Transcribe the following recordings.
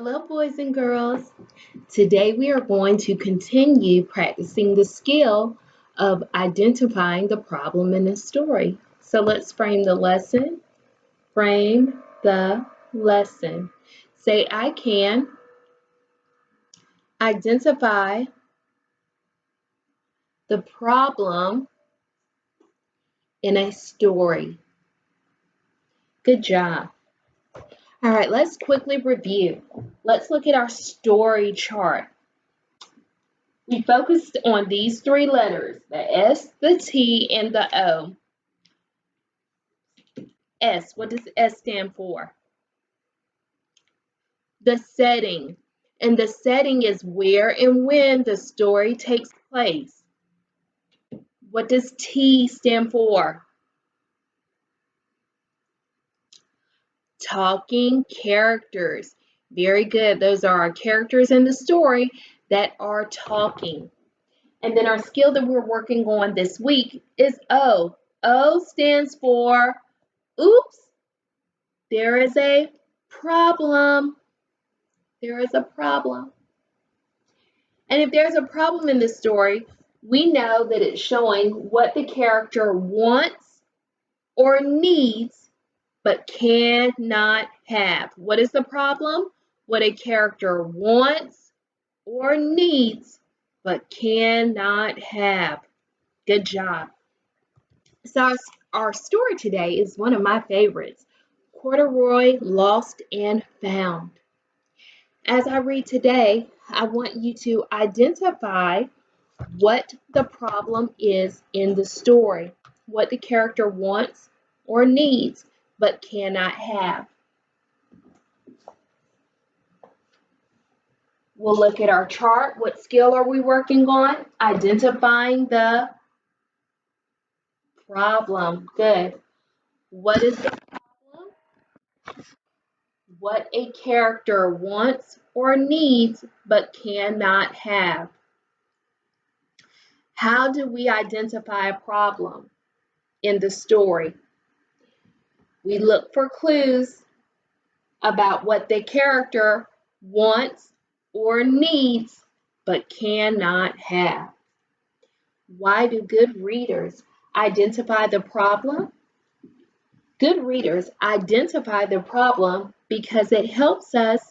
Hello, boys and girls. Today we are going to continue practicing the skill of identifying the problem in a story. So let's frame the lesson. Frame the lesson. Say, I can identify the problem in a story. Good job. All right, let's quickly review. Let's look at our story chart. We focused on these three letters, the S, the T, and the O. S, what does S stand for? The setting. And the setting is where and when the story takes place. What does T stand for? Talking characters. Very good. Those are our characters in the story that are talking. And then our skill that we're working on this week is O. O stands for, oops, there is a problem. There is a problem. And if there's a problem in the story, we know that it's showing what the character wants or needs but cannot have. What is the problem? What a character wants or needs but cannot have. Good job. So our story today is one of my favorites, Corduroy Lost and Found. As I read today, I want you to identify what the problem is in the story, what the character wants or needs but cannot have. We'll look at our chart. What skill are we working on? Identifying the problem. Good. What is the problem? What a character wants or needs but cannot have. How do we identify a problem in the story? We look for clues about what the character wants or needs but cannot have. Why do good readers identify the problem? Good readers identify the problem because it helps us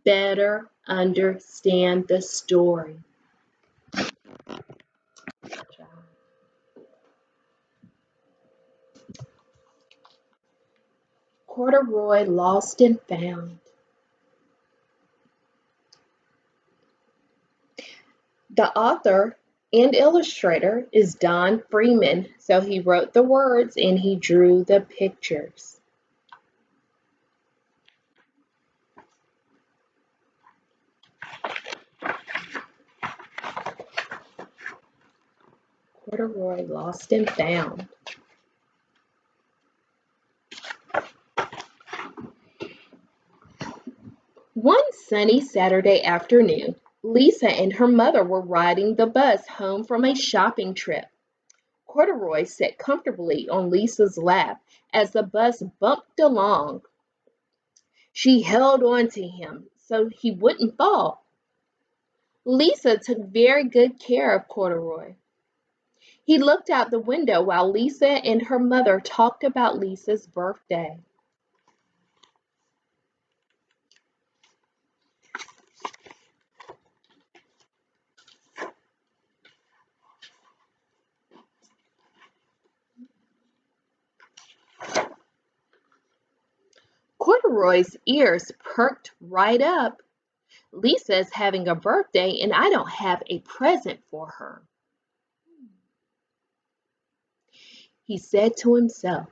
better understand the story. Corduroy Lost and Found. The author and illustrator is Don Freeman, so he wrote the words and he drew the pictures. Corduroy Lost and Found. One sunny Saturday afternoon, Lisa and her mother were riding the bus home from a shopping trip. Corduroy sat comfortably on Lisa's lap as the bus bumped along. She held on to him so he wouldn't fall. Lisa took very good care of Corduroy. He looked out the window while Lisa and her mother talked about Lisa's birthday. Corduroy's ears perked right up. Lisa's having a birthday and I don't have a present for her, he said to himself.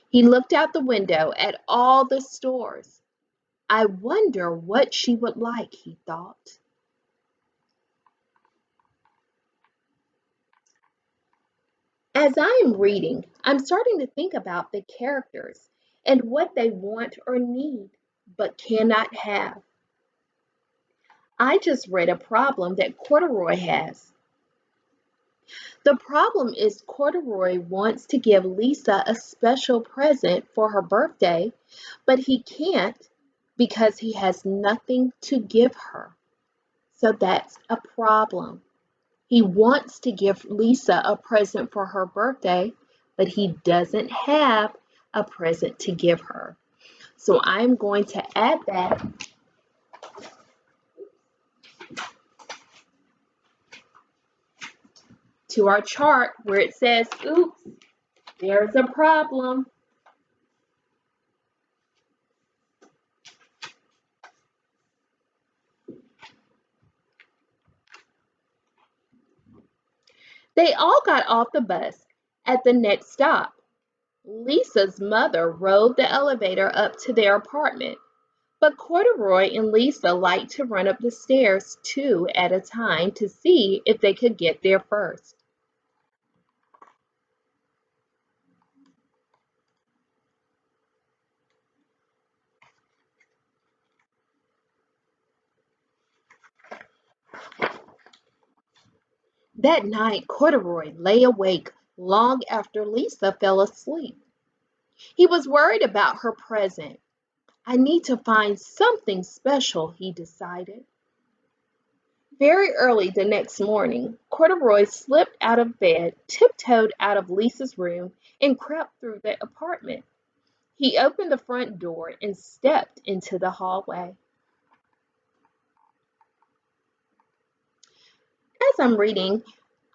He looked out the window at all the stores. I wonder what she would like, he thought. As I am reading, I'm starting to think about the characters and what they want or need but cannot have. I just read a problem that Corduroy has. The problem is Corduroy wants to give Lisa a special present for her birthday, but he can't because he has nothing to give her. So that's a problem. He wants to give Lisa a present for her birthday, but he doesn't have a present to give her. So I'm going to add that to our chart where it says, oops, there's a problem. They all got off the bus at the next stop. Lisa's mother rode the elevator up to their apartment, but Corduroy and Lisa liked to run up the stairs two at a time to see if they could get there first. That night, Corduroy lay awake long after Lisa fell asleep. He was worried about her present. I need to find something special, he decided. Very early the next morning, Corduroy slipped out of bed, tiptoed out of Lisa's room, and crept through the apartment. He opened the front door and stepped into the hallway. As I'm reading,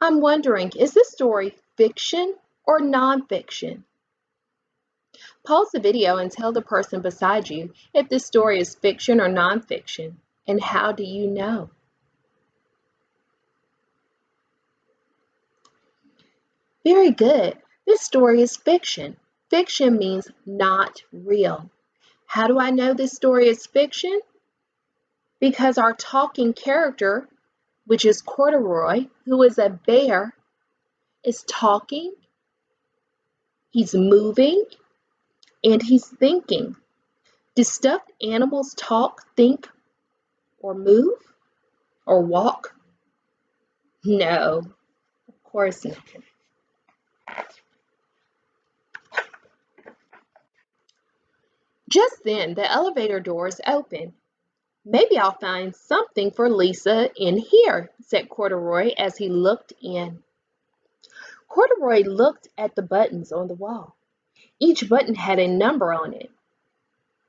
I'm wondering, is this story fiction or nonfiction? Pause the video and tell the person beside you if this story is fiction or nonfiction, and how do you know? Very good. This story is fiction. Fiction means not real. How do I know this story is fiction? Because our talking character, which is Corduroy, who is a bear, is talking, he's moving, and he's thinking. Do stuffed animals talk, think, or move, or walk? No, of course not. Just then, the elevator doors opened. Maybe I'll find something for Lisa in here, said Corduroy as he looked in. Corduroy looked at the buttons on the wall. Each button had a number on it.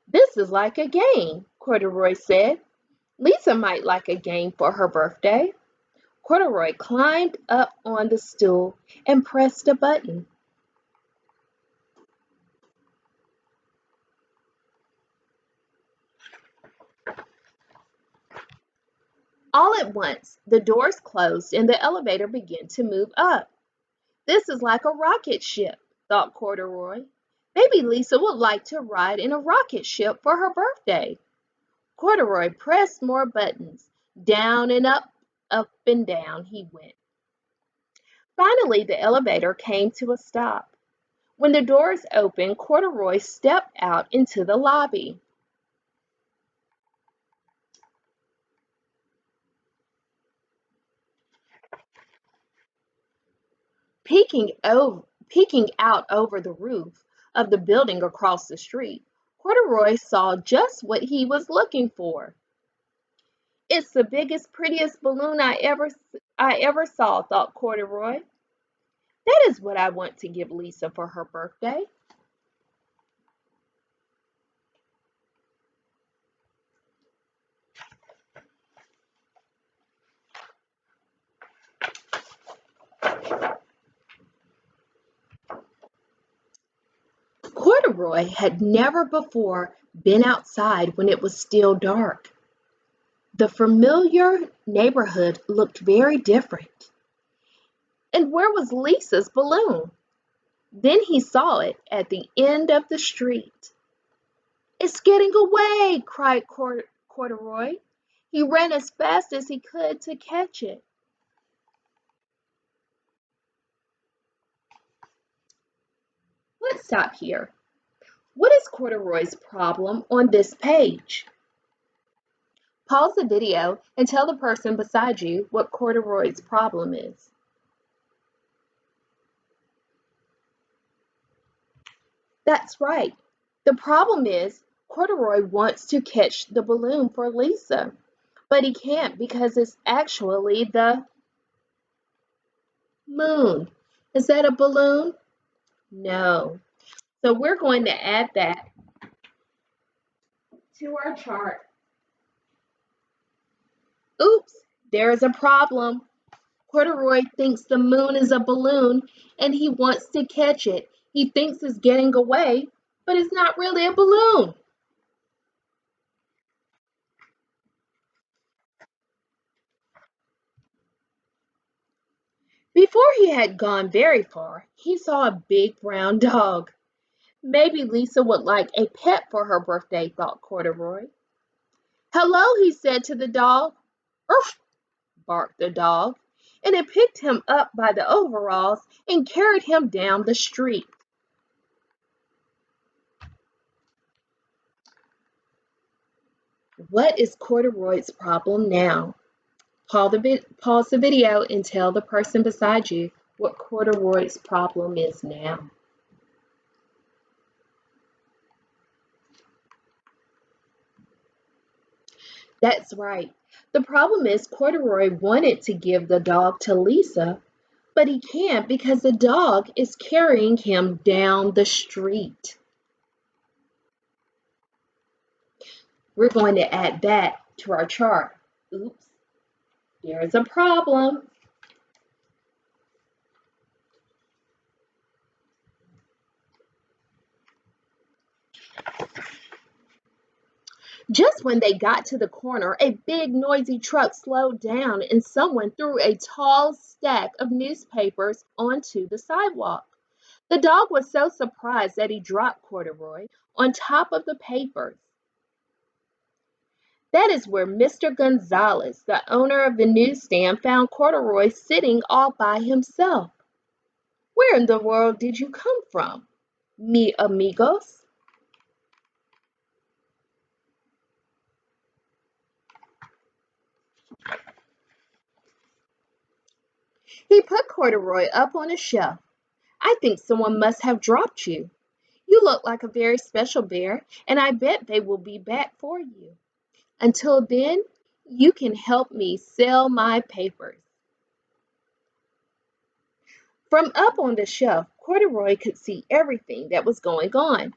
This is like a game, Corduroy said. Lisa might like a game for her birthday. Corduroy climbed up on the stool and pressed a button. All at once, the doors closed and the elevator began to move up. This is like a rocket ship, thought Corduroy. Maybe Lisa would like to ride in a rocket ship for her birthday. Corduroy pressed more buttons. Down and up and down he went. Finally, the elevator came to a stop. When the doors opened, Corduroy stepped out into the lobby. Peeking out over the roof of the building across the street, Corduroy saw just what he was looking for. It's the biggest, prettiest balloon I ever saw, thought Corduroy. That is what I want to give Lisa for her birthday. Corduroy had never before been outside when it was still dark. The familiar neighborhood looked very different. And where was Lisa's balloon? Then he saw it at the end of the street. It's getting away, cried Corduroy. He ran as fast as he could to catch it. Let's stop here. What is Corduroy's problem on this page? Pause the video and tell the person beside you what Corduroy's problem is. That's right. The problem is Corduroy wants to catch the balloon for Lisa, but he can't because it's actually the moon. Is that a balloon? No. So we're going to add that to our chart. Oops, there's a problem. Corduroy thinks the moon is a balloon and he wants to catch it. He thinks it's getting away, but it's not really a balloon. Before he had gone very far, he saw a big brown dog. Maybe Lisa would like a pet for her birthday, thought Corduroy. Hello, he said to the dog. Urf, barked the dog, and it picked him up by the overalls and carried him down the street. What is Corduroy's problem now? Pause the video and tell the person beside you what Corduroy's problem is now. That's right. The problem is Corduroy wanted to give the dog to Lisa, but he can't because the dog is carrying him down the street. We're going to add that to our chart. Oops, there's a problem. Just when they got to the corner, a big noisy truck slowed down and someone threw a tall stack of newspapers onto the sidewalk. The dog was so surprised that he dropped Corduroy on top of the papers. That is where Mr. Gonzalez, the owner of the newsstand, found Corduroy sitting all by himself. Where in the world did you come from, mi amigos? He put Corduroy up on a shelf. I think someone must have dropped you. You look like a very special bear, and I bet they will be back for you. Until then, you can help me sell my papers. From up on the shelf, Corduroy could see everything that was going on.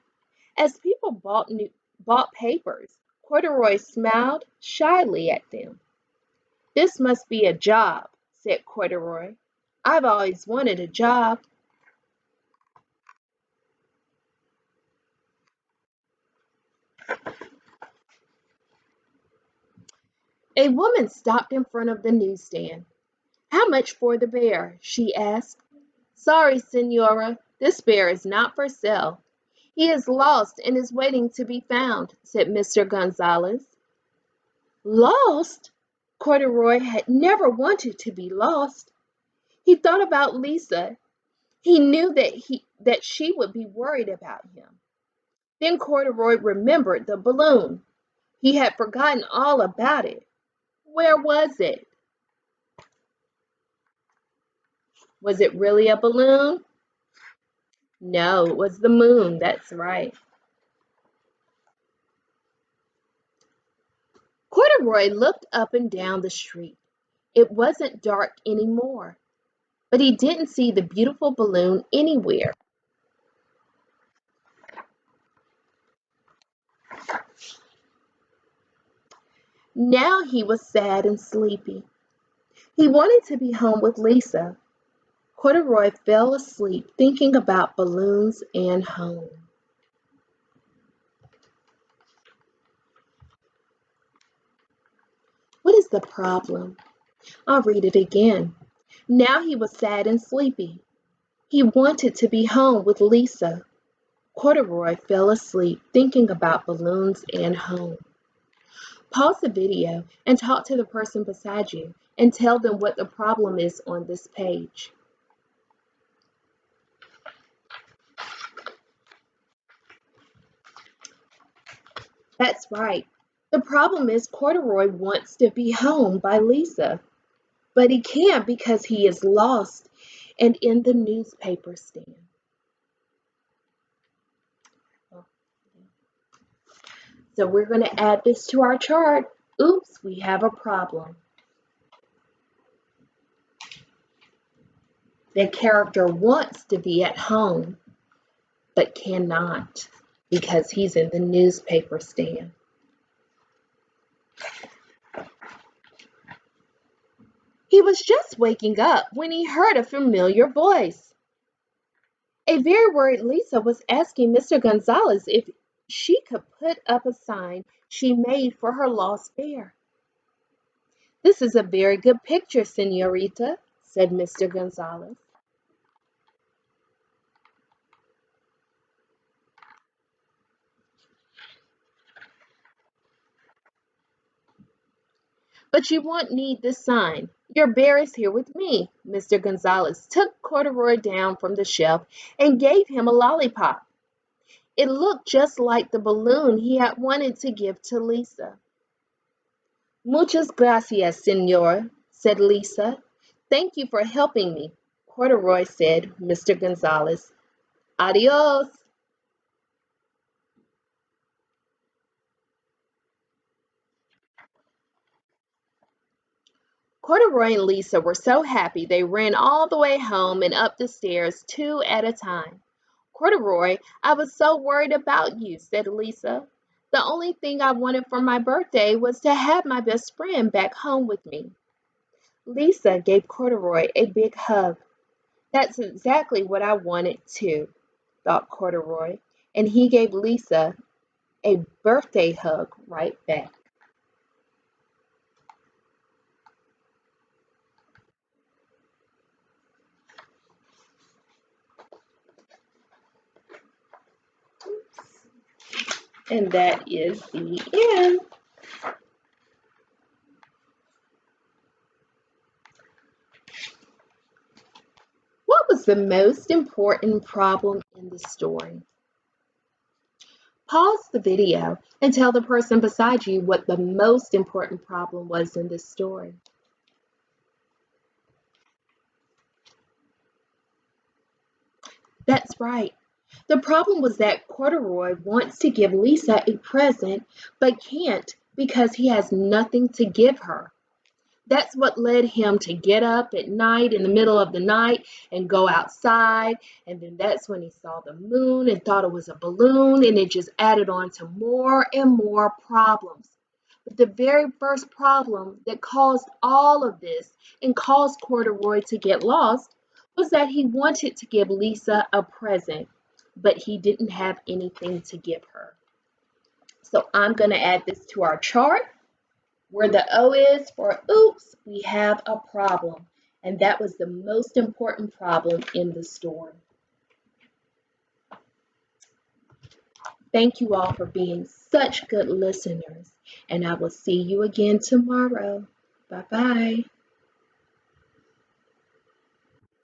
As people bought papers, Corduroy smiled shyly at them. This must be a job, said Corduroy. I've always wanted a job. A woman stopped in front of the newsstand. How much for the bear? She asked. Sorry, Senora, this bear is not for sale. He is lost and is waiting to be found, said Mr. Gonzalez. Lost? Corduroy had never wanted to be lost. He thought about Lisa. He knew that she would be worried about him. Then Corduroy remembered the balloon. He had forgotten all about it. Where was it? Was it really a balloon? No, it was the moon. That's right. Corduroy looked up and down the street. It wasn't dark anymore, but he didn't see the beautiful balloon anywhere. Now he was sad and sleepy. He wanted to be home with Lisa. Corduroy fell asleep thinking about balloons and home. What is the problem? I'll read it again. Now he was sad and sleepy. He wanted to be home with Lisa. Corduroy fell asleep thinking about balloons and home. Pause the video and talk to the person beside you and tell them what the problem is on this page. That's right. The problem is Corduroy wants to be home by Lisa, but he can't because he is lost and in the newspaper stand. So we're going to add this to our chart. Oops, we have a problem. The character wants to be at home, but cannot because he's in the newspaper stand. He was just waking up when he heard a familiar voice. A very worried Lisa was asking Mr. Gonzalez if she could put up a sign she made for her lost bear. "This is a very good picture, señorita," said Mr. Gonzalez. "But you won't need this sign. Your bear is here with me." Mr. Gonzalez took Corduroy down from the shelf and gave him a lollipop. It looked just like the balloon he had wanted to give to Lisa. "Muchas gracias, señor," said Lisa. "Thank you for helping me." Corduroy said, "Mr. Gonzalez. Adios." Corduroy and Lisa were so happy they ran all the way home and up the stairs two at a time. "Corduroy, I was so worried about you," said Lisa. "The only thing I wanted for my birthday was to have my best friend back home with me." Lisa gave Corduroy a big hug. "That's exactly what I wanted too," thought Corduroy, and he gave Lisa a birthday hug right back. And that is the end. What was the most important problem in the story? Pause the video and tell the person beside you what the most important problem was in this story. That's right. The problem was that Corduroy wants to give Lisa a present but can't because he has nothing to give her. That's what led him to get up at night in the middle of the night and go outside. And then that's when he saw the moon and thought it was a balloon, and it just added on to more and more problems. But the very first problem that caused all of this and caused Corduroy to get lost was that he wanted to give Lisa a present, but he didn't have anything to give her. So I'm going to add this to our chart. Where the O is for oops, we have a problem. And that was the most important problem in the story. Thank you all for being such good listeners. And I will see you again tomorrow. Bye-bye.